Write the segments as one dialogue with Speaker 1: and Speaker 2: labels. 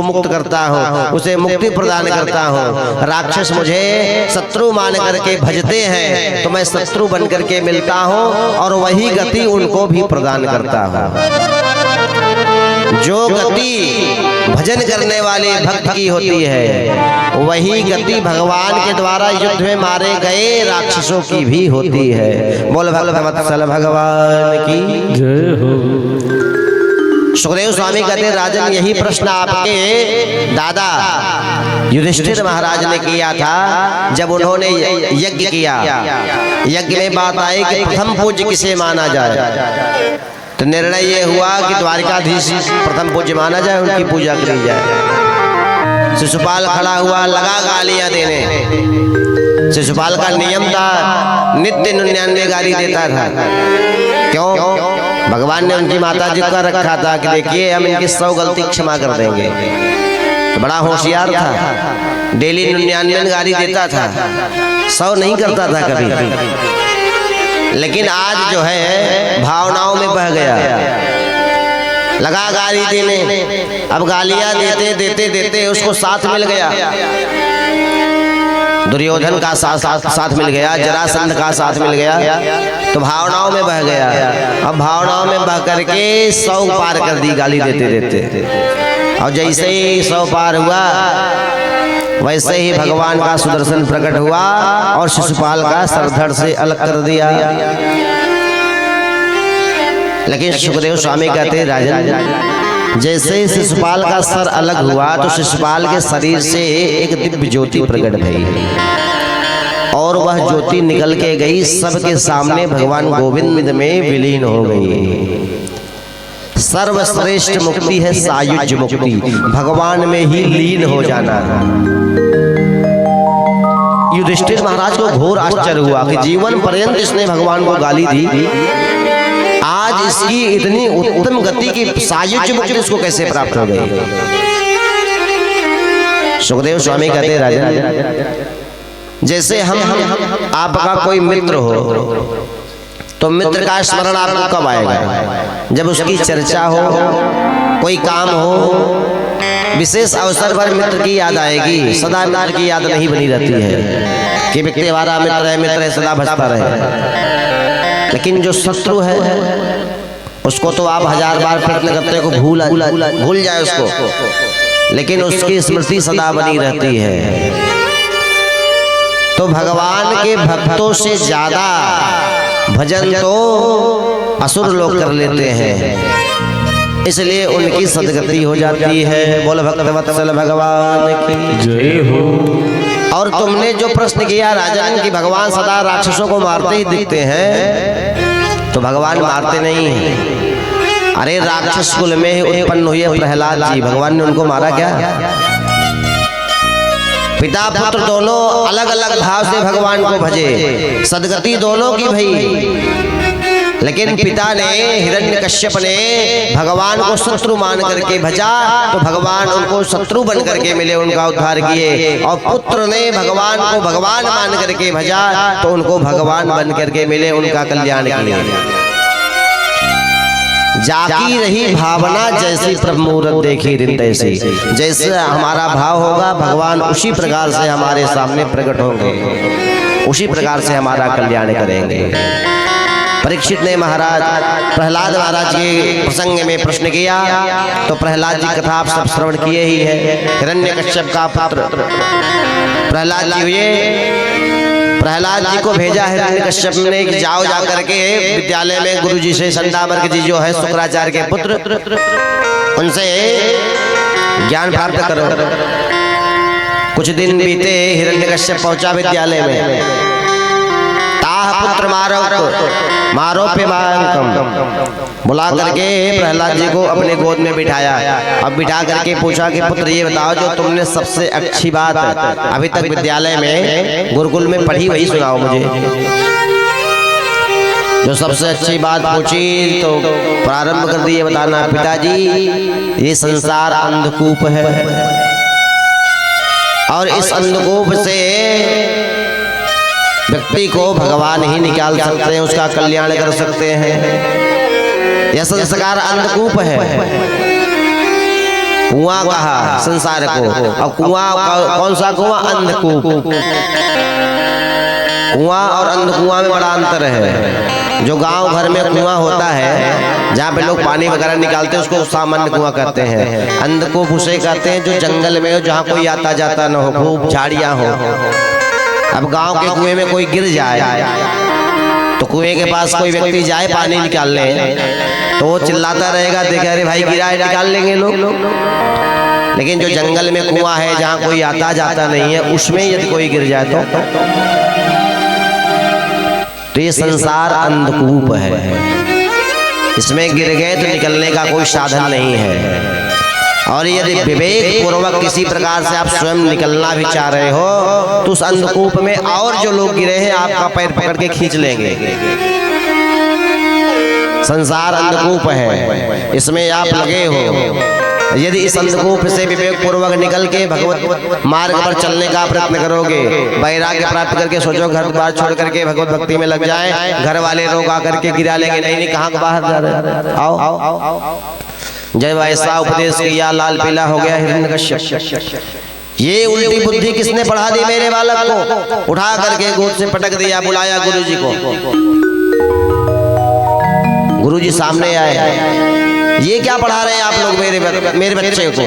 Speaker 1: मुक्त करता हूँ, उसे मुक्ति प्रदान करता हूँ। राक्षस मुझे शत्रु मान करके भजते हैं तो मैं शत्रु बन करके मिलता हूँ और वही गति उनको भी प्रदान करता हूँ। जो गति भजन करने वाले भक्त की होती है वही गति भगवान के द्वारा युद्ध में मारे गए राक्षसों की भी होती है। बोल भक्तवत्सल भगवान की जय हो। सुखदेव स्वामी कहते राजन यही प्रश्न आपके दादा युधिष्ठिर महाराज ने किया था जब उन्होंने यज्ञ किया। यज्ञ में बात आई कि प्रथम पूज्य किसे माना जाए, तो निर्णय ये हुआ कि द्वारिकाधीश प्रथम पूज्य माना जाए, उनकी पूजा करी जाए। शिशुपाल खड़ा हुआ, लगा गालियां देने। शिशुपाल का नियम था नित्य 99 गाली देता था। क्यों? भगवान ने उनकी माता जी का रखा था कि देखिए हम इनकी 100 गलती क्षमा कर देंगे। तो बड़ा होशियार था, डेली 99 गाली देता था, 100 नहीं करता था कभी। लेकिन आज जो है भावनाओं में बह गया, लगा गाली देने। अब गालियां देते देते देते उसको साथ मिल गया, दुर्योधन का साथ मिल गया, जरासंध का साथ मिल गया, तो भावनाओं में बह गया। अब भावनाओं में बह करके 100 पार कर दी गाली देते देते। और जैसे ही 100 पार हुआ वैसे ही भगवान का सुदर्शन प्रकट हुआ और शिशुपाल का सरधड़ से अलग कर दिया। लेकिन सुखदेव स्वामी कहते राजन जैसे शिशुपाल का सर अलग हुआ तो शिशुपाल के शरीर से एक दिव्य ज्योति प्रकट भई और वह ज्योति निकल के गई, सबके सामने भगवान गोविंद में विलीन हो गई। सर्वश्रेष्ठ मुक्ति है सायुज्य मुक्ति, भगवान में ही लीन हो जाना। युधिष्ठिर महाराज को घोर आश्चर्य हुआ कि जीवन पर्यंत इसने भगवान को गाली दी, आज इसकी इतनी उत्तम गति की सायुज्य मुक्ति इसको कैसे प्राप्त हो गई। सुखदेव स्वामी कहते राजन जैसे हम आपका कोई मित्र हो तो मित्र का स्मरण आपको कब आएगा? जब उसकी चर्चा हो, कोई काम हो, विशेष अवसर पर मित्र की याद आएगी। सदा मित्र की याद नहीं बनी रहती है कि व्यक्ति हमारा मित्र है सदा भजता रहे। लेकिन जो शत्रु है उसको तो आप 1000 बार प्रयत्न करते हो भूल जाए उसको, लेकिन उसकी स्मृति सदा बनी रहती है। तो भगवान के भक्तों से ज्यादा भजन तो असुर लोग कर लेते हैं, इसलिए उनकी सदगति हो जाती है। बोल भक्तवत्सल भगवान की जय हो। और तुमने जो प्रश्न किया राजन कि भगवान सदा राक्षसों को मारते ही दिखते हैं, तो भगवान मारते नहीं हैं। अरे राक्षस कुल में ही उत्पन्न हुए प्रहलाद जी, भगवान ने उनको मारा क्या? पिता पुत्र दोनों अलग अलग भाव से भगवान को भजे, सदगति दोनों की भई। लेकिन पिता ने हिरण्यकश्यप ने भगवान को शत्रु मान करके भजा तो भगवान उनको शत्रु बन करके मिले, उनका उद्धार किए। और पुत्र ने भगवान को भगवान मान करके भजा तो उनको भगवान बन करके मिले, उनका कल्याण किया। जाकी रही भावना जैसी प्रभु मूरत देखी दिन तैसी। जैसे हमारा भाव होगा भगवान उसी प्रकार से हमारे सामने प्रकट होंगे, उसी प्रकार से हमारा कल्याण करेंगे। परीक्षित ने महाराज प्रहलाद महाराज के प्रसंग में प्रश्न किया तो प्रहलाद जी कथा आप सब श्रवण किए ही है। हिरण्यकश्यप का पुत्र प्रहलाद जी हुए। प्रहलाद जी को भेजा हिरण्यकश्यप ने कि जाओ जा करके विद्यालय में गुरुजी से संदामर्क जी जो है शुक्राचार्य के पुत्र, उनसे ज्ञान प्राप्त करो। कुछ दिन बीते, हिरण्यकश्यप पहुंचा विद्यालय में। ताह पुत्र मारो पे बुला करके प्रहलाद जी को अपने गोद में बिठाया। अब बिठा करके पूछा कि पुत्र ये बताओ जो तुमने सबसे अच्छी बात अभी तक विद्यालय में गुरुकुल में पढ़ी वही सुनाओ मुझे। जो सबसे अच्छी बात पूछी तो प्रारंभ कर दिए बताना, पिताजी ये संसार अंधकूप है और इस अंधकूप से व्यक्ति को भगवान ही निकाल सकते हैं, उसका कल्याण कर सकते हैं। यह संस्कार अंधकूप है। कुआं कहा संसार को। और कुआं कौन सा कुआं? अंधकूप। कुआं और अंधकुआं में बड़ा अंतर है। जो गांव घर में कुआं होता है जहाँ पे लोग पानी वगैरह निकालते हैं उसको सामान्य कुआं कहते हैं। अंधकूप उसे कहते हैं जो जंगल में हो, जहाँ कोई आता जाता न हो, खूब झाड़ियाँ हो। अब गांव के कुएं में कोई गिर जाए तो कुएं के पास कोई व्यक्ति जाए पानी निकालने तो वो चिल्लाता रहेगा, देखे अरे भाई गिरा है, निकाल लेंगे लोग। लेकिन जो जंगल में कुआं है जहाँ कोई आता जाता नहीं है, उसमें यदि कोई गिर जाए तो ये संसार अंधकूप है। इसमें गिर गए तो निकलने का कोई साधन नहीं है। और यदि विवेक पूर्वक किसी प्रकार से आप स्वयं निकलना भी चाह रहे हो तो उस अंधकूप में और जो लोग गिरे हैं आपका पैर पकड़ के खींच लेंगे। संसार अंधकूप है, इसमें आप लगे हो। यदि इस अंधकूप से विवेक पूर्वक निकल के भगवत मार्ग पर चलने का प्रयत्न करोगे, वैराग्य प्राप्त करके सोचो घर बार छोड़ करके भगवत भक्ति में लग जाए, घर वाले लोग आकर के गिरा लेंगे, नहीं कहाँ बाहर जा रहे, आओ आओ आओ। जब ऐसा उपदेश किया लाल पीला हो गया हिरण्यकश्यप। ये उल्टी बुद्धि किसने पढ़ा दी मेरे बालक को? उठा करके गोद से पटक दिया, बुलाया गुरुजी को। गुरुजी सामने आए, ये क्या पढ़ा रहे हैं आप लोग मेरे बच्चे को?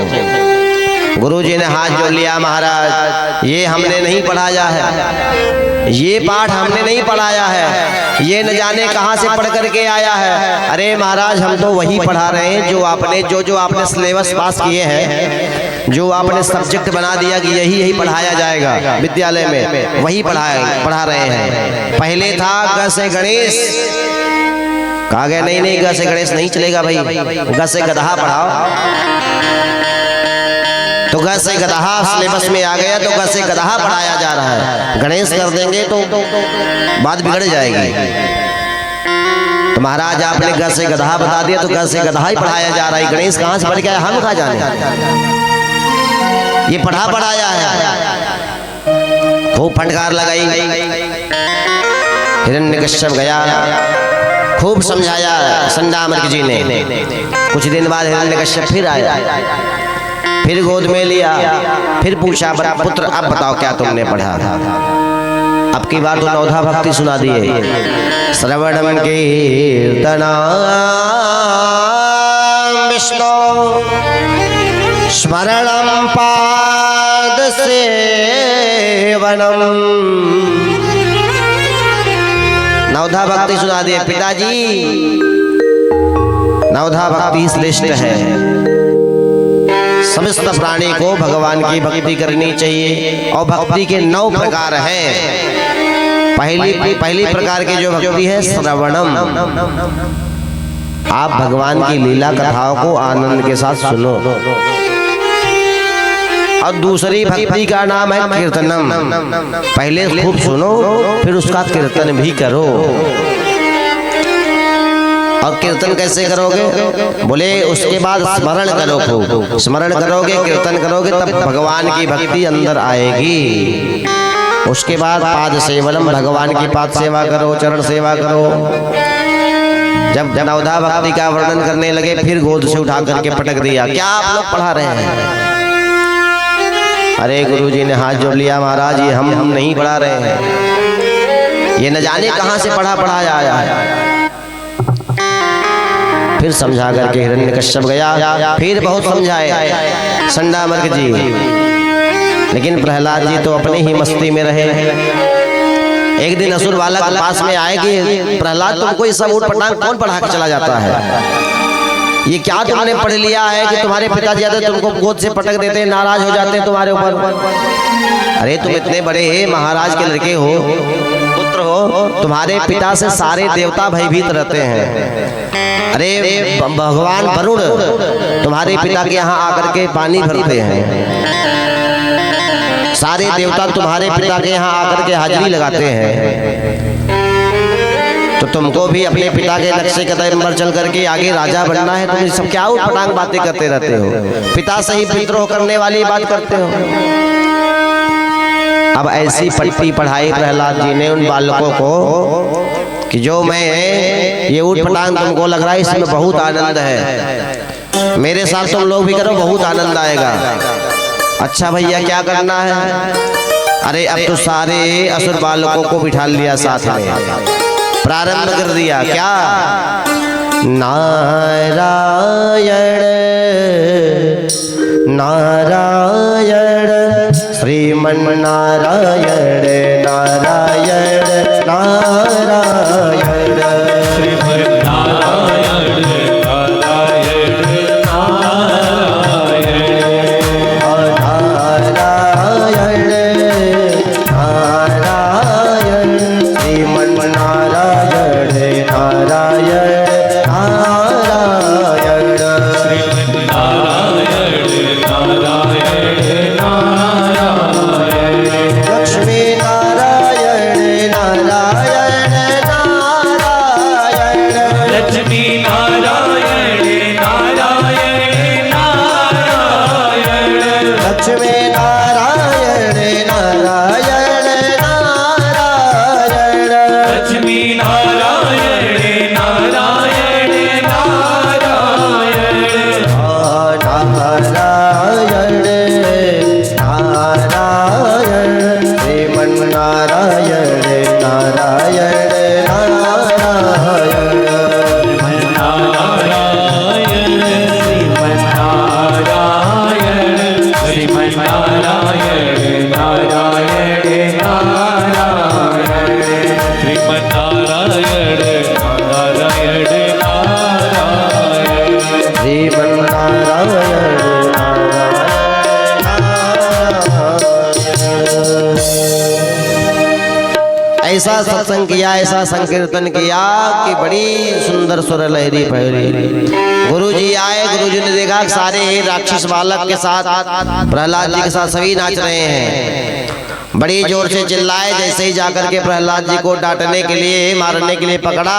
Speaker 1: गुरुजी ने हाथ जोड़ लिया, महाराज ये हमने नहीं पढ़ाया है, ये पाठ हमने नहीं पढ़ाया है, ये न जाने कहाँ से पढ़ करके आया है। अरे महाराज हम तो वही पढ़ा रहे हैं जो आपने सिलेबस पास किए हैं, जो आपने सब्जेक्ट बना दिया कि यही पढ़ाया जाएगा विद्यालय में, वही पढ़ा रहे हैं। पहले था ग से गणेश, कहा गया नहीं ग से गणेश नहीं चलेगा भाई, ग से गधा पढ़ाओ। तो ग से गधा सिलेबस में आ गया तो ग से गधा पढ़ाया जा रहा है। गणेश कर देंगे तो बात बिगड़ जाएगी। तो महाराज आपने ग से गधा बता दिया तो ग से गधा ही पढ़ाया जा रहा है। गणेश कहाँ से पढ़ के आया हम कहाँ जाने, ये पढ़ाया है। खूब फटकार लगाई, हिरण्यकश्यप गया, खूब समझाया संडामर्क जी ने। कुछ दिन बाद हिरण्यकश्यप फिर आया, फिर गोद में लिया, फिर पूछा पुत्र अब बताओ क्या तुमने पढ़ा। अब की बार तो नवधा भक्ति सुना दिए। श्रवणम कीर्तना विष्णु स्मरणम पाद सेवनम। नवधा भक्ति सुना दिए। पिताजी नवधा भक्ति श्रेष्ठ है। समस्त प्राणी को भगवान की भक्ति करनी चाहिए और भक्ति के 9 प्रकार हैं। पहली प्रकार की जो भक्ति है श्रवणम, आप भगवान की लीला कथाओं को आनंद के साथ सुनो। और दूसरी भक्ति का नाम है कीर्तनम, पहले खूब सुनो फिर उसका कीर्तन भी करो। और कीर्तन कैसे करोगे? बोले उसके बाद स्मरण करो, खूब स्मरण करोगे, कीर्तन करोगे तब भगवान की भक्ति अंदर आएगी। उसके बाद पाद सेवनम, भगवान की पाद सेवा करो, चरण सेवा करो। जब नवधा भक्ति का वर्णन करने लगे फिर गोद से उठा करके पटक दिया, क्या आप लोग पढ़ा रहे हैं? अरे गुरुजी ने हाथ जोड़ लिया, महाराज ये हम नहीं पढ़ा रहे हैं, ये न जाने कहां से पढ़ाया आया है। फिर समझा करके हिरण्यकश्यप गया, फिर बहुत समझाए संडामर्क जी, लेकिन प्रहलाद जी तो अपनी ही मस्ती में रहे। एक दिन असुर बालक पास में आए कि प्रहलाद तुमको ये सब उठपटांग कौन पढ़ा के चला जाता है? ये क्या तुमने पढ़ लिया है कि तुम्हारे पिताजी आते तुमको गोद से पटक देते, नाराज हो जाते तुम्हारे ऊपर? अरे तुम इतने बड़े महाराज के लड़के हो, पुत्र हो, तुम्हारे पिता से सारे देवता भयभीत रहते हैं। अरे भगवान वरुण तुम्हारे पिता के यहाँ आकर के पानी भरते हैं, सारे देवता तुम्हारे पिता के यहाँ आकर के हाजिरी लगाते हैं। तो तुमको भी अपने पिता के नक्शे कदम पर चल करके आगे राजा बनना है। तुम सब क्या उठपटांग बातें करते रहते हो, पिता से ही विद्रोह करने वाली बात करते हो। अब ऐसी पट्टी पढ़ाई प्रहलाद जी ने उन बालकों को कि जो मैं ये उठपटांग तुमको लग रहा है इसमें बहुत आनंद है, मेरे साथ तुम लोग भी करो, बहुत आनंद आएगा। अच्छा भैया क्या करना है? अरे अब तो सारे असुर बालकों को बिठा लिया साथ में, प्रारंभ कर दिया। क्या? नारायण नारायण श्रीमन नारायण नारायण नारायण
Speaker 2: श्रीमन नारायण नारायण नारायण
Speaker 1: नारायण नारायण श्रीमन नारायण नारायण नारायण
Speaker 2: श्रीमन नारायण नारायण नारायण
Speaker 1: लक्ष्मी नारायण नारायण नारायण
Speaker 2: लक्ष्मी नारायण नारायण नारायण
Speaker 1: लक्ष्मी नारायण नारायण नारायण
Speaker 2: लक्ष्मी नारायण नारायण नारायण
Speaker 1: नारायण नारायण श्रीमन नारायण नारायण नारायण
Speaker 2: नारायण श्रीमन नारायण श्रीमन नारायण नारायण नारायण श्रीमन नारायण नारायण नारायण
Speaker 1: श्रीमन नारायण ऐसा सत्संग किया, ऐसा संकीर्तन किया कि बड़ी सुंदर सुर लहरी फैली। गुरु जी आए, गुरु जी ने देखा कि सारे राक्षस बालक के साथ प्रहलाद जी के साथ सभी नाच रहे हैं। बड़ी जोर से चिल्लाए, जैसे ही जाकर के प्रहलाद जी को डांटने के लिए, मारने के लिए पकड़ा,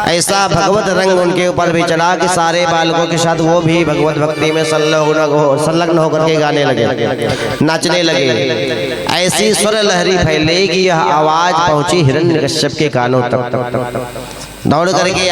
Speaker 1: ऐसा भगवत रंग उनके ऊपर भी चढ़ा कि सारे बालकों के साथ वो भी भगवत भक्ति में संलग्न होकर के गाने लगे, नाचने लगे। ऐसी स्वर लहरी फैले कि यह आवाज पहुंची हिरण्यकश्यप के कानों तक। दौड़ करके